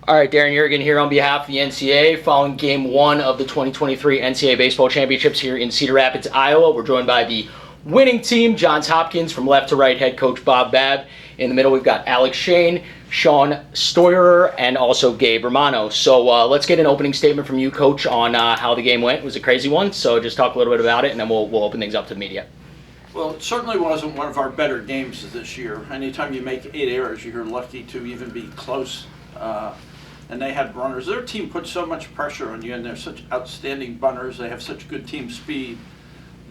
All right, Darren Jurgen here on behalf of the NCAA following Game 1 of the 2023 NCAA Baseball Championships here in Cedar Rapids, Iowa. We're joined by the winning team, Johns Hopkins, from left to right, head coach Bob Babb. In the middle, we've got Alex Shane, Sean Stoyerer, and also Gabe Romano. So let's get an opening statement from you, Coach, on how the game went. It was a crazy one, so just talk a little bit about it, and then we'll open things up to the media. Well, it certainly wasn't one of our better games this year. Anytime you make 8 errors, you're lucky to even be close. And they had runners. Their team put so much pressure on you, and they're such outstanding bunters. They have such good team speed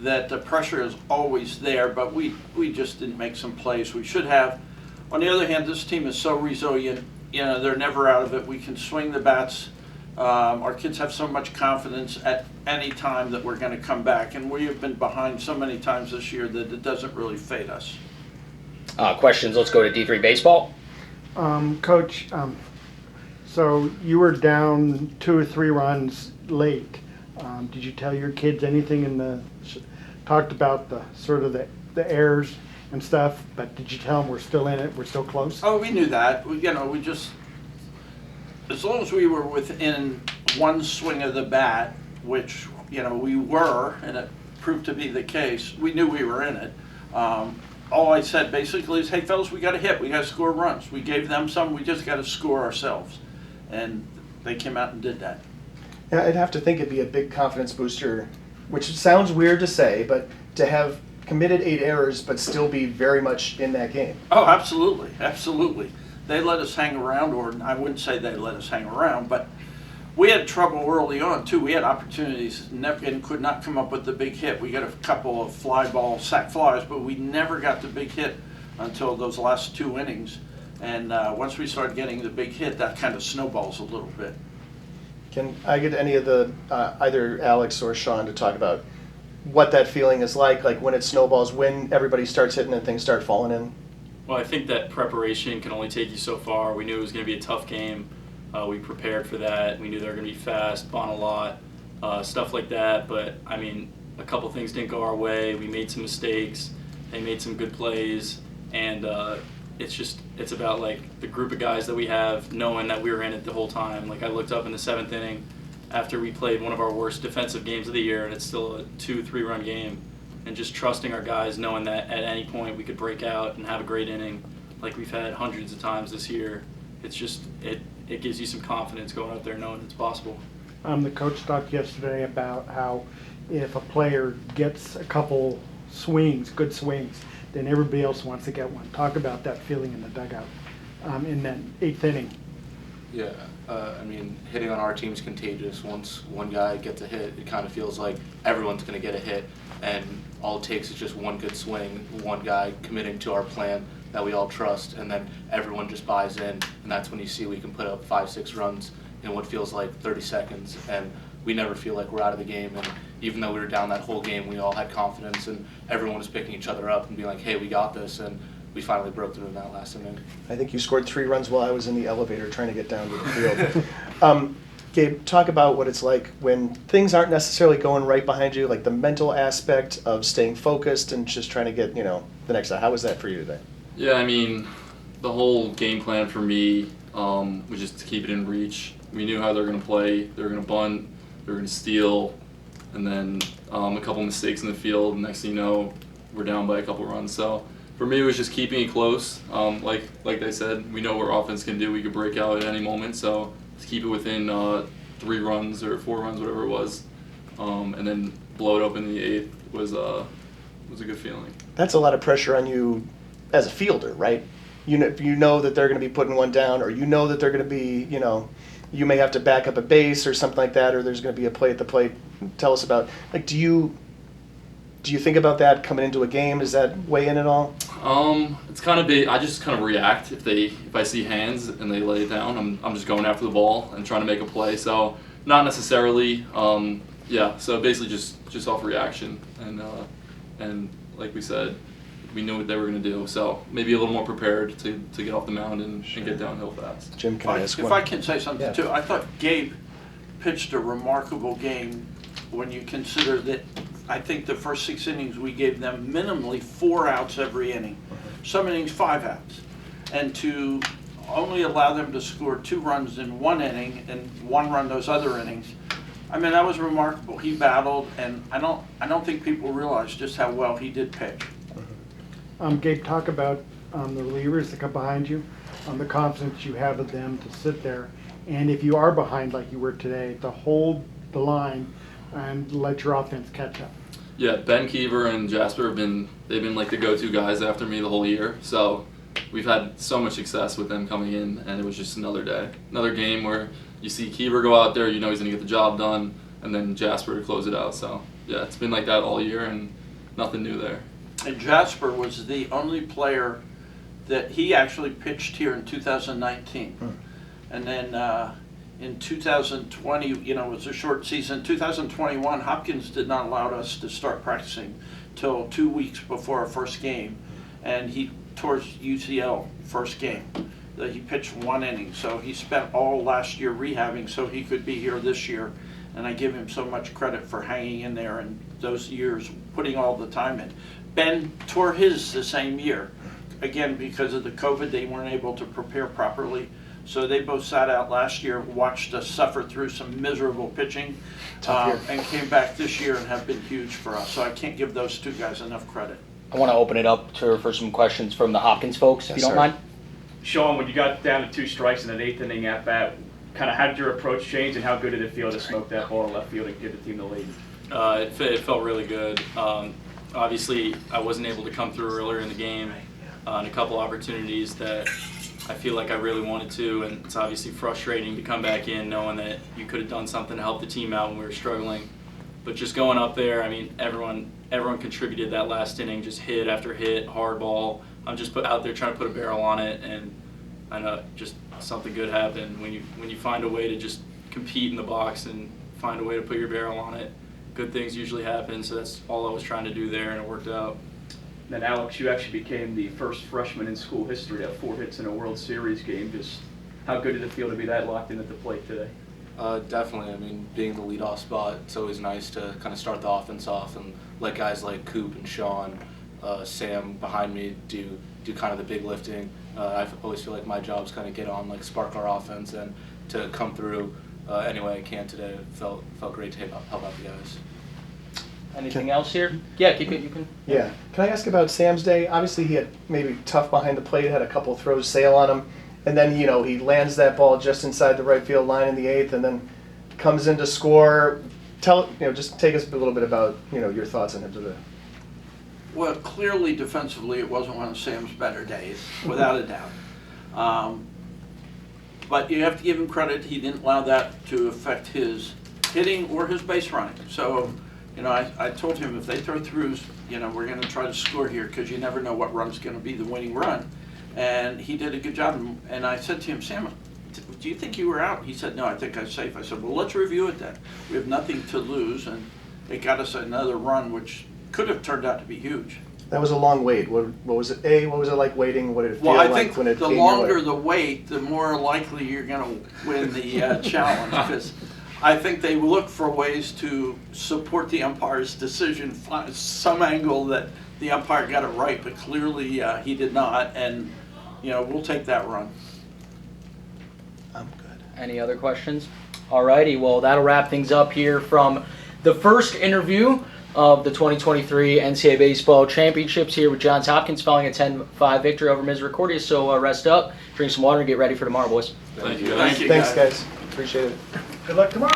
that the pressure is always there, but we just didn't make some plays we should have. On the other hand, this team is so resilient. You know, they're never out of it. We can swing the bats. Our kids have so much confidence at any time that we're going to come back, and we have been behind so many times this year that it doesn't really fade us. Questions, let's go to D3 Baseball. Coach, so you were down 2 or 3 runs late. Did you tell your kids anything talked about the sort of the errors and stuff, but did you tell them we're still in it, we're still close? Oh, we knew that. We just, as long as we were within one swing of the bat, which, we were, and it proved to be the case, we knew we were in it. All I said basically is, hey fellas, we got to hit, we got to score runs. We gave them some, we just got to score ourselves. And they came out and did that. Yeah, I'd have to think it'd be a big confidence booster, which sounds weird to say, but to have committed 8 errors but still be very much in that game. Oh, absolutely, absolutely. They let us hang around, or I wouldn't say they let us hang around, but we had trouble early on too. We had opportunities and could not come up with the big hit. We got a couple of fly ball sac flies, but we never got the big hit until those last 2 innings. And once we started getting the big hit, that kind of snowballs a little bit. Can I get any of the, either Alex or Sean, to talk about what that feeling is like when it snowballs, when everybody starts hitting and things start falling in? Well, I think that preparation can only take you so far. We knew it was going to be a tough game. We prepared for that. We knew they were going to be fast, bunt a lot, stuff like that. But, a couple things didn't go our way. We made some mistakes. They made some good plays. And it's about the group of guys that we have knowing that we were in it the whole time. I looked up in the 7th inning after we played one of our worst defensive games of the year, and it's still a 2-3 run game, and just trusting our guys, knowing that at any point we could break out and have a great inning like we've had hundreds of times this year. It's just it gives you some confidence going out there knowing it's possible. The coach talked yesterday about how if a player gets a couple good swings, then everybody else wants to get one. Talk about that feeling in the dugout in that 8th inning. Yeah, hitting on our team's contagious. Once one guy gets a hit, it kind of feels like everyone's going to get a hit, and all it takes is just one good swing, one guy committing to our plan that we all trust, and then everyone just buys in, and that's when you see we can put up 5-6 runs in what feels like 30 seconds, and we never feel like we're out of the game. And even though we were down that whole game, we all had confidence, and everyone was picking each other up and being like, hey, we got this, and we finally broke through in that last inning. I think you scored 3 runs while I was in the elevator trying to get down to the field. Gabe, talk about what it's like when things aren't necessarily going right behind you, the mental aspect of staying focused and just trying to get, the next out. How was that for you today? Yeah, the whole game plan for me was just to keep it in reach. We knew how they were going to play. They were going to bunt, they were going to steal, and then a couple mistakes in the field. Next thing you know, we're down by a couple runs. So for me, it was just keeping it close. Like they said, we know what our offense can do. We could break out at any moment. So to keep it within 3 runs or 4 runs, whatever it was, and then blow it open in the 8th was a good feeling. That's a lot of pressure on you as a fielder, right? You know that they're going to be putting one down, or you know that they're going to be, you may have to back up a base or something like that, or there's going to be a play at the plate. Tell us about, do you think about that coming into a game? Does that weigh in at all? It's kind of big. I just kind of react if I see hands and they lay it down. I'm just going after the ball and trying to make a play. So not necessarily. So basically just off reaction, and like we said, we knew what they were going to do. So maybe a little more prepared to get off the mound and get downhill fast. Jim, can I ask if one? I can say something Yeah. too, I thought Gabe pitched a remarkable game when you consider that. I think the first 6 innings we gave them minimally 4 outs every inning. Some innings 5 outs. And to only allow them to score 2 runs in 1 inning and 1 run those other innings. I mean, that was remarkable. He battled, and I don't think people realize just how well he did pitch. Gabe, talk about the relievers that come behind you, the confidence you have of them to sit there, and if you are behind like you were today, to hold the line and let your offense catch up. Yeah, Ben Keever and Jasper they've been like the go-to guys after me the whole year. So we've had so much success with them coming in, and it was just another day, another game where you see Keever go out there, you know he's gonna get the job done, and then Jasper to close it out. So yeah, it's been like that all year, and nothing new there. And Jasper was the only player that he actually pitched here in 2019. And then in 2020, you know, it was a short season. 2021, Hopkins did not allow us to start practicing till 2 weeks before our first game. And he tore his UCL first game. He pitched 1 inning. So he spent all last year rehabbing so he could be here this year. And I give him so much credit for hanging in there and those years, putting all the time in. Ben tore his the same year. Again, because of the COVID, they weren't able to prepare properly. So they both sat out last year, watched us suffer through some miserable pitching, and came back this year and have been huge for us. So I can't give those 2 guys enough credit. I want to open it up for some questions from the Hopkins folks, if you don't mind. Sean, when you got down to 2 strikes in an 8th inning at bat, kind of how did your approach change, and how good did it feel to smoke that ball in left field and give the team the lead? It felt really good. Obviously, I wasn't able to come through earlier in the game on a couple opportunities that I feel like I really wanted to, and it's obviously frustrating to come back in knowing that you could have done something to help the team out when we were struggling. But just going up there, I mean, everyone contributed that last inning, just hit after hit, hard ball. I'm just out there trying to put a barrel on it, and I know just something good happened. When you find a way to just compete in the box and find a way to put your barrel on it, good things usually happen. So that's all I was trying to do there, and it worked out. Then Alex, you actually became the first freshman in school history to have 4 hits in a World Series game. Just how good did it feel to be that locked in at the plate today? Definitely. I mean, being the leadoff spot, it's always nice to kind of start the offense off and let guys like Coop and Sean, Sam behind me do kind of the big lifting. I always feel like my job's kind of get on, like spark our offense, and to come through any way I can today. It felt great to help out the guys. Anything else here? Yeah, keep it. You can. Yeah. Can I ask about Sam's day? Obviously, he had maybe tough behind the plate, had a couple throws sail on him, and then he lands that ball just inside the right field line in the 8th, and then comes in to score. Just take us a little bit about your thoughts on him today. Well, clearly defensively, it wasn't one of Sam's better days, without a doubt. But you have to give him credit. He didn't allow that to affect his hitting or his base running. So, I told him if they throw throughs, we're going to try to score here because you never know what run's going to be the winning run. And he did a good job. And I said to him, Sam, do you think you were out? He said, no, I think I'm safe. I said, well, let's review it then. We have nothing to lose. And it got us another run, which could have turned out to be huge. That was a long wait. What was it? What was it like waiting? What did it feel I like think when it the came your way? longer the wait, the more likely you're going to win the challenge. Because I think they look for ways to support the umpire's decision, find some angle that the umpire got it right, but clearly he did not. And we'll take that run. I'm good. Any other questions? Alrighty, well that'll wrap things up here from the first interview of the 2023 NCAA Baseball Championships here with Johns Hopkins following a 10-5 victory over Misericordia. So rest up, drink some water, and get ready for tomorrow, boys. Thank you. Thank you, Thanks, guys. Appreciate it. Good luck tomorrow.